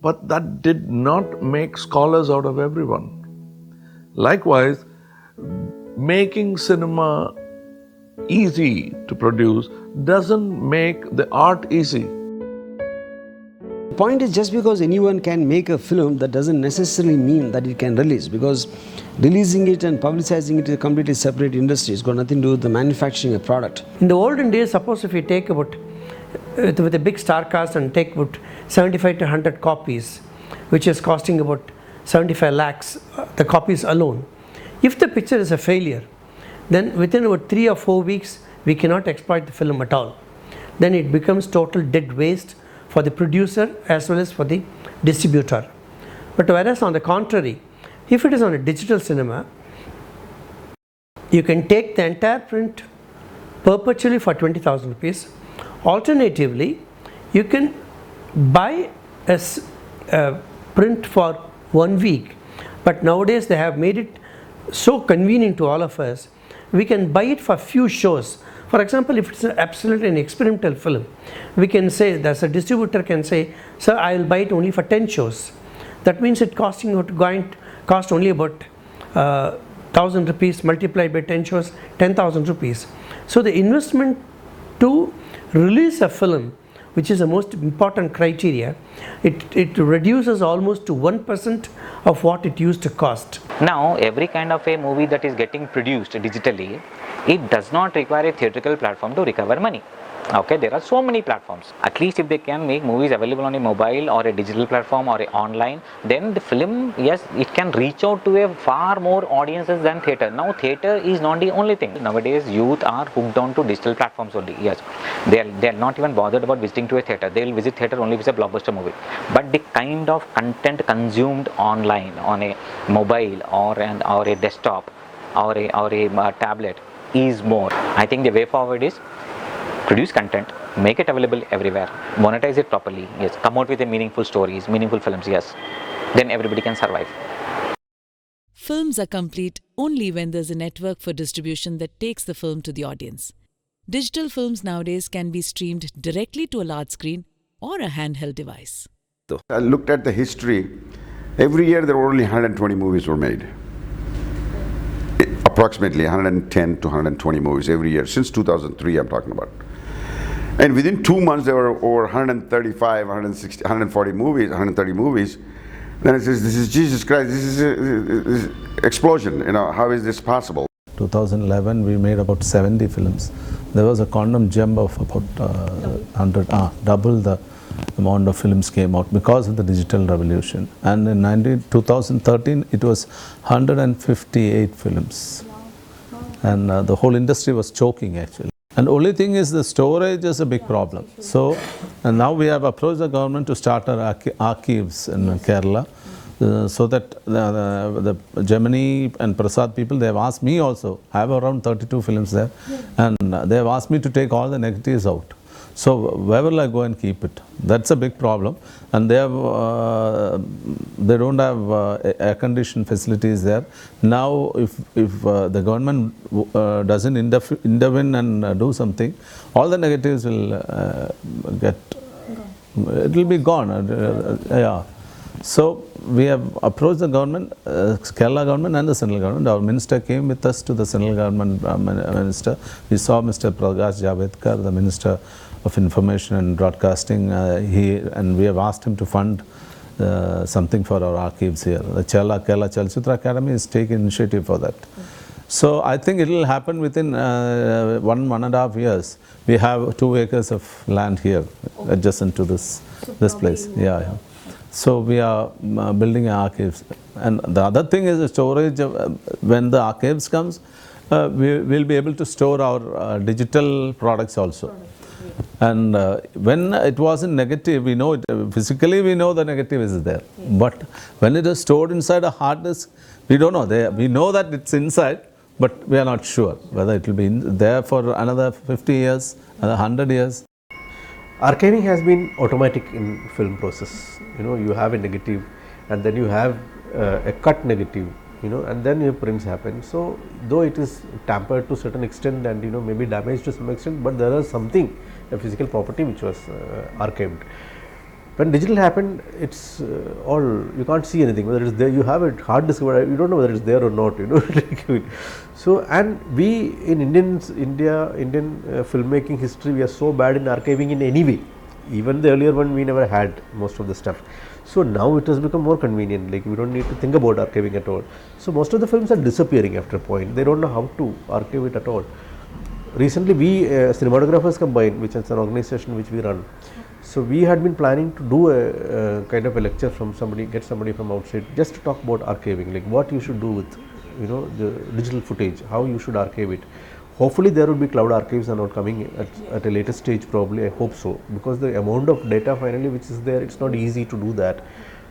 but that did not make scholars out of everyone. Likewise, making cinema easy to produce doesn't make the art easy. The point is, just because anyone can make a film, that doesn't necessarily mean that it can release, because releasing it and publicizing it is a completely separate industry. It's got nothing to do with the manufacturing a product. In the olden days, suppose if you take about, with a big star cast and take about 75 to 100 copies, which is costing about 75 lakhs, the copies alone. If the picture is a failure, then within about 3 or 4 weeks, we cannot exploit the film at all. Then it becomes total dead waste for the producer as well as for the distributor. But whereas on the contrary, if it is on a digital cinema, you can take the entire print perpetually for 20,000 rupees. Alternatively, you can buy a print for 1 week, but nowadays they have made it so convenient to all of us. We can buy it for few shows. For example, if it's absolutely an experimental film, we can say, there's a distributor can say, sir, I will buy it only for 10 shows. That means it going to cost only about 1,000 rupees multiplied by 10 shows, 10,000 rupees. So the investment to release a film, which is the most important criteria, it reduces almost to 1% of what it used to cost. Now, every kind of a movie that is getting produced digitally, it does not require a theatrical platform to recover money. Okay, there are so many platforms. At least if they can make movies available on a mobile or a digital platform or a online, then the film, yes, it can reach out to a far more audiences than theatre. Now, theatre is not the only thing. Nowadays, youth are hooked on to digital platforms only. Yes, they are not even bothered about visiting to a theatre. They will visit theatre only if it's a blockbuster movie. But the kind of content consumed online on a mobile or a desktop or a tablet is more. I think the way forward is produce content, make it available everywhere, monetize it properly, yes, come out with a meaningful stories, meaningful films, yes, then everybody can survive. Films are complete only when there's a network for distribution that takes the film to the audience. Digital films nowadays can be streamed directly to a large screen or a handheld device. I looked at the history. Every year there were only 120 movies were made. Approximately 110 to 120 movies every year, since 2003 I'm talking about. And within 2 months there were over 135, 160, 140 movies, 130 movies. Then it says, this is Jesus Christ, this is explosion, how is this possible? 2011 we made about 70 films. There was a quantum jump of about double the amount of films came out because of the digital revolution. And in 2013 it was 158 films. And the whole industry was choking actually. And the only thing is the storage is a big problem. So and now we have approached the government to start our archives in Kerala. So that the Gemini and Prasad people, they have asked me also. I have around 32 films there. And they have asked me to take all the negatives out. So where will I go and keep it? That's a big problem. And they don't have air-conditioned facilities there. Now, if the government doesn't intervene and do something, all the negatives will it will be gone. Yeah. So we have approached the government, Kerala government and the central government. Our minister came with us to the central government minister. We saw Mr. Prakash Javadekar, the Minister of Information and Broadcasting. And we have asked him to fund something for our archives here. The Kerala Chalchitra Academy is taking initiative for that. So I think it will happen within 1.5 years. We have 2 acres of land here adjacent to this place. Yeah. So we are building archives. And the other thing is the storage. When the archives comes, we will be able to store our digital products also. And when it was in negative, we know it, physically we know the negative is there. But when it is stored inside a hard disk, we don't know. We know that it's inside, but we are not sure whether it will be there for another 50 years, another 100 years. Archiving has been automatic in film process. You have a negative and then you have a cut negative, and then your prints happen. So though it is tampered to a certain extent and maybe damaged to some extent, but there is something, a physical property which was archived. When digital happened, it's all, you can't see anything, whether it's there, you have it hard disk, you don't know whether it's there or not, you know. So, and we in Indian filmmaking history, we are so bad in archiving in any way. Even the earlier one, we never had most of the stuff. So now it has become more convenient, like we don't need to think about archiving at all. So most of the films are disappearing after a point, they don't know how to archive it at all. Recently we, Cinematographers Combined, which is an organization which we run, so we had been planning to do a kind of a lecture from somebody, get somebody from outside, just to talk about archiving, like what you should do with, you know, the digital footage, how you should archive it. Hopefully there will be cloud archives are not coming at a later stage, probably, I hope so, because the amount of data finally which is there, it's not easy to do that.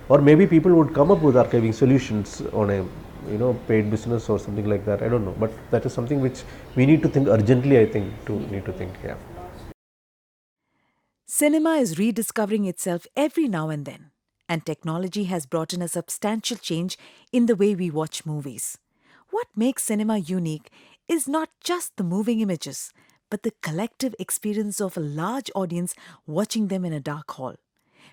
Or maybe people would come up with archiving solutions on a, you know, paid business or something like that, I don't know, but that is something which we need to think urgently, I think, yeah. Cinema is rediscovering itself every now and then, and technology has brought in a substantial change in the way we watch movies. What makes cinema unique is not just the moving images, but the collective experience of a large audience watching them in a dark hall.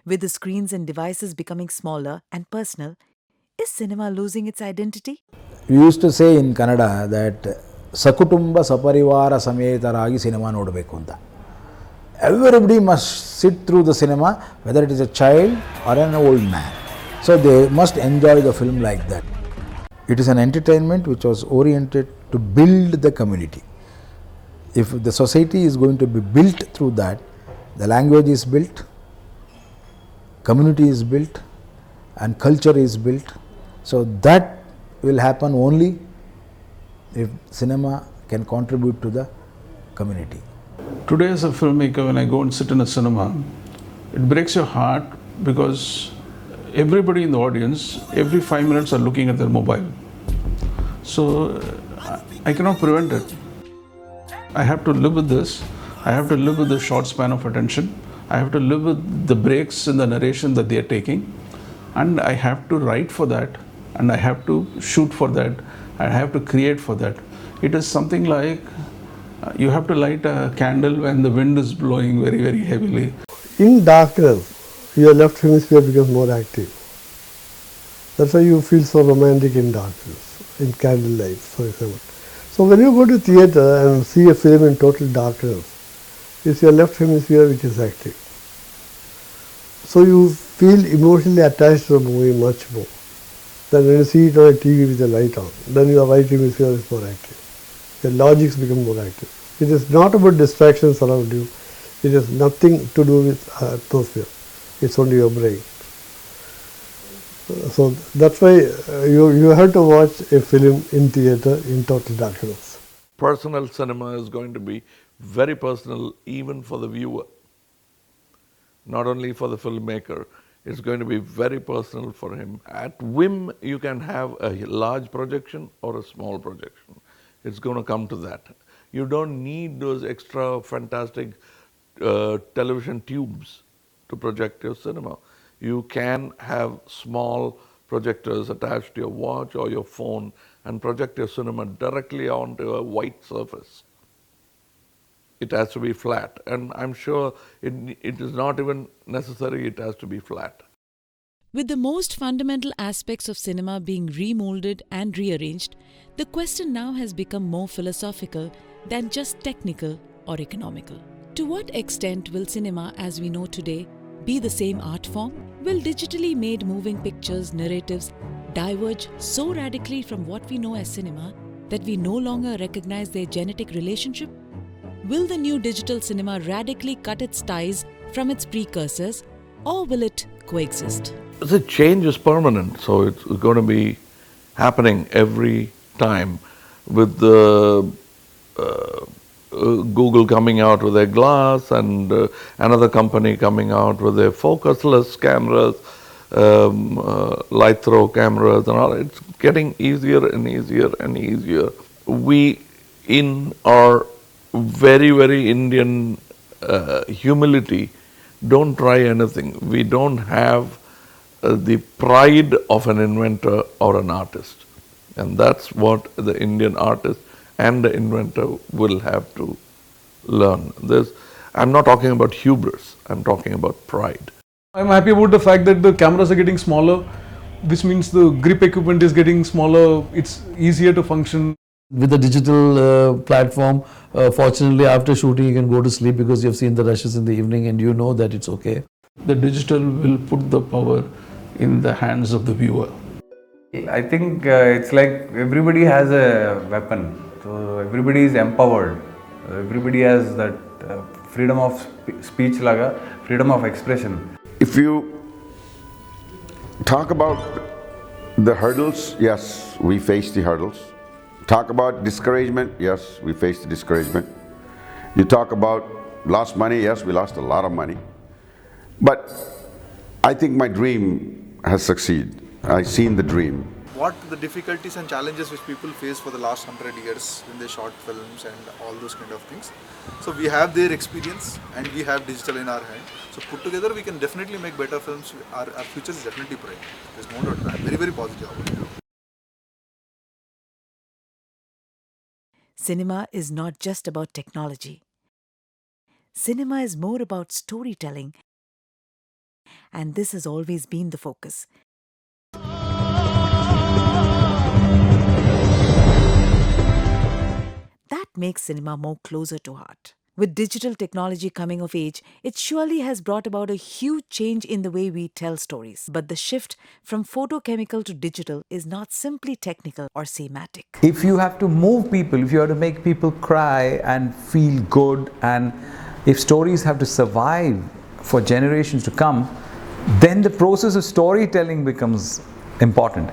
With the screens and devices becoming smaller and personal, is cinema losing its identity? We used to say in Kannada that Sakutumba Saparivara Sametaragi cinema nodabeku anta. Everybody must sit through the cinema, whether it is a child or an old man. So they must enjoy the film like that. It is an entertainment which was oriented to build the community. If the society is going to be built through that, the language is built, community is built, and culture is built. So that will happen only if cinema can contribute to the community. Today as a filmmaker, when I go and sit in a cinema, it breaks your heart because everybody in the audience, every 5 minutes are looking at their mobile. So I cannot prevent it. I have to live with this. I have to live with the short span of attention. I have to live with the breaks in the narration that they are taking. And I have to write for that. And I have to shoot for that. I have to create for that. It is something like you have to light a candle when the wind is blowing very, very heavily. In darkness, your left hemisphere becomes more active. That's why you feel so romantic in darkness, in candlelight, for example. So when you go to theatre and see a film in total darkness, it's your left hemisphere which is active. So you feel emotionally attached to the movie much more than when you see it on a TV with the light on. Then your right hemisphere is more active. Your logics become more active. It is not about distractions around you. It has nothing to do with atmosphere. It's only your brain. So that's why you have to watch a film in theatre in total darkness. Personal cinema is going to be very personal even for the viewer. Not only for the filmmaker, it's going to be very personal for him. At whim, you can have a large projection or a small projection. It's going to come to that. You don't need those extra fantastic television tubes to project your cinema. You can have small projectors attached to your watch or your phone and project your cinema directly onto a white surface. It has to be flat, and I'm sure it is not even necessary it has to be flat. With the most fundamental aspects of cinema being remolded and rearranged, the question now has become more philosophical than just technical or economical. To what extent will cinema as we know today be the same art form? Will digitally made moving pictures, narratives diverge so radically from what we know as cinema that we no longer recognize their genetic relationship? Will the new digital cinema radically cut its ties from its precursors, or will it coexist? The change is permanent, so it's going to be happening every time with the Google coming out with their glass and another company coming out with their focusless cameras, light throw cameras and all. It's getting easier and easier and easier. We, in our very, very Indian humility, don't try anything. We don't have the pride of an inventor or an artist. And that's what the Indian artist and the inventor will have to learn. I'm not talking about hubris, I'm talking about pride. I'm happy about the fact that the cameras are getting smaller. This means the grip equipment is getting smaller. It's easier to function. With the digital platform, fortunately after shooting you can go to sleep because you've seen the rushes in the evening and you know that it's okay. The digital will put the power in the hands of the viewer. I think it's like everybody has a weapon, so everybody is empowered. Everybody has that freedom of speech, laga, freedom of expression. If you talk about the hurdles, yes, we face the hurdles. Talk about discouragement, yes, we face the discouragement. You talk about lost money, yes, we lost a lot of money. But I think my dream has succeeded. I've seen the dream. What the difficulties and challenges which people face for the last 100 years when they shot films and all those kind of things. So we have their experience and we have digital in our hand. So put together we can definitely make better films. Our future is definitely bright. There's no doubt. I'm very, very positive about it. Cinema is not just about technology. Cinema is more about storytelling, and this has always been the focus. That makes cinema more closer to heart. With digital technology coming of age, it surely has brought about a huge change in the way we tell stories. But the shift from photochemical to digital is not simply technical or thematic. If you have to move people, if you have to make people cry and feel good, and if stories have to survive for generations to come, then the process of storytelling becomes important.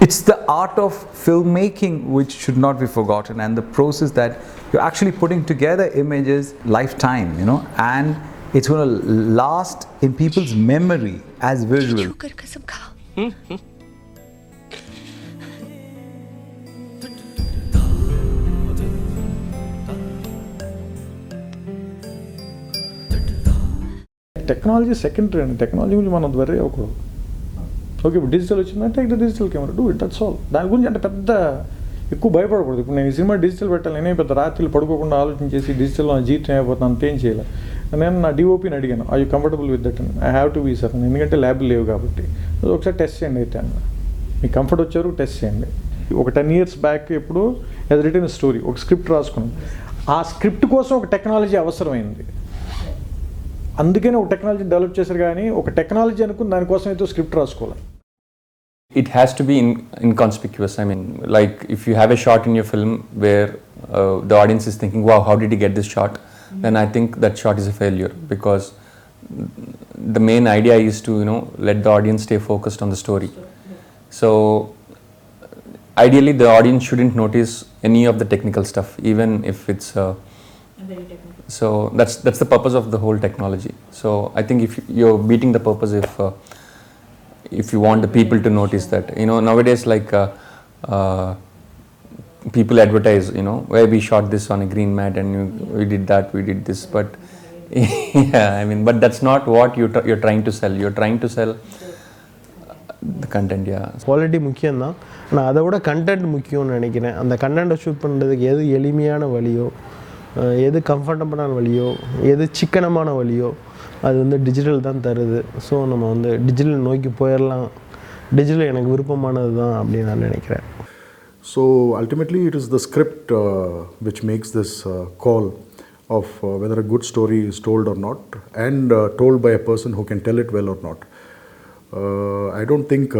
It's the art of filmmaking which should not be forgotten, and the process that you're actually putting together images lifetime, and it's going to last in people's memory as visual. Technology is secondary and technology will man worry avukadu. Okay, but digital వచ్చిందా, take the digital camera, do it, that's all. దాని గురించి అంటే పెద్ద ఎక్కువ భయపడకూడదు. ఇప్పుడు నేను ఈ సినిమా డిజిటల్ పెట్టాలి, నేనే పెద్ద రాత్రులు పడుకోకుండా ఆలోచించేసి డిజిటల్లో నా జీవితం అయిపోతుంది అంతేం చేయాలి. నేను నా డిఓపిని అడిగాను, I you comfortable with that అని. I have to be sir, ఎందుకంటే ల్యాబ్ లేవు కాబట్టి. అది ఒకసారి టెస్ట్ చేయండి అయితే అన్న, మీకు కంఫర్ట్ వచ్చారు టెస్ట్ చేయండి. ఒక 10 years బ్యాక్ ఇప్పుడు అది రిటర్న్ స్టోరీ, ఒక స్క్రిప్ట్ రాసుకున్నాం. ఆ స్క్రిప్ట్ కోసం ఒక టెక్నాలజీ అవసరమైంది, అందుకనే ఒక టెక్నాలజీ డెవలప్ చేశారు. కానీ ఒక టెక్నాలజీ అనుకుని దానికోసం అయితే స్క్రిప్ట్ రాసుకోవాలి. It has to be inconspicuous. I mean, like if you have a shot in your film where the audience is thinking, wow, how did he get this shot? Then I think that shot is a failure, because the main idea is to, let the audience stay focused on the story. So ideally the audience shouldn't notice any of the technical stuff, even if it's so that's the purpose of the whole technology. So I think if you're beating the purpose if you want the people to notice that, nowadays like people advertise, where we shot this on a green mat and we did that, we did this, but yeah, I mean, but that's not what you're trying to sell. You're trying to sell the content. Yeah, quality முக்கியம் தான், ஆனால் அதை விட content முக்கியம்னு நினைக்கிறேன். அந்த கண்டென்ட்டை shoot பண்ணுறதுக்கு எது எளிமையான வழியோ, எது கம்ஃபர்டபுளான வழியோ, எது சிக்கனமான வழியோ, அது வந்து டிஜிட்டல் தான் தருது. ஸோ நம்ம வந்து டிஜிட்டல் நோக்கி போயிடலாம், டிஜிட்டல் எனக்கு விருப்பமானது தான் அப்படின்னு நான் நினைக்கிறேன். So ultimately it is the script which makes this call of whether a good story is told or not, and told by a person who can tell it well or not. I don't think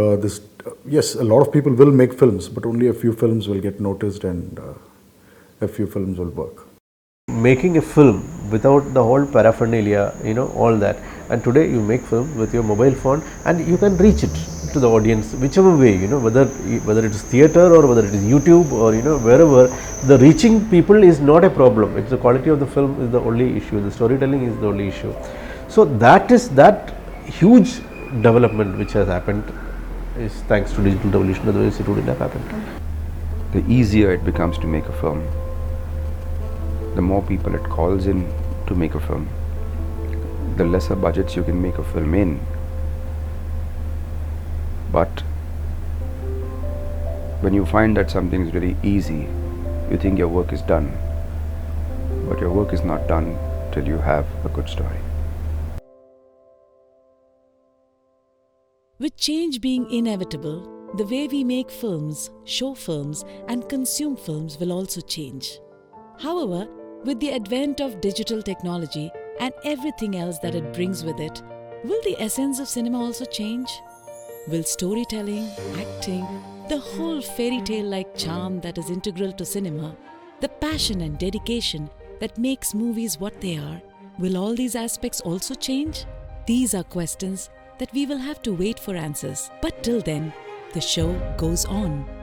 yes, a lot of people will make films, but only a few films will get noticed and a few films will work. Making a film without the whole paraphernalia, all that, and today you make film with your mobile phone and you can reach it to the audience whichever way, whether it is theatre or whether it is YouTube or wherever, the reaching people is not a problem. It's the quality of the film is the only issue, the storytelling is the only issue. So that huge development which has happened is thanks to digital revolution, otherwise it wouldn't have happened. The easier it becomes to make a film, the more people it calls in to make a film, the lesser budgets you can make a film in. But when you find that something is really easy, you think your work is done, but your work is not done till you have a good story. With change being inevitable, the way we make films, show films, and consume films will also change. However, with the advent of digital technology and everything else that it brings with it, will the essence of cinema also change? Will storytelling, acting, the whole fairy tale-like charm that is integral to cinema, the passion and dedication that makes movies what they are, will all these aspects also change? These are questions that we will have to wait for answers. But till then, the show goes on.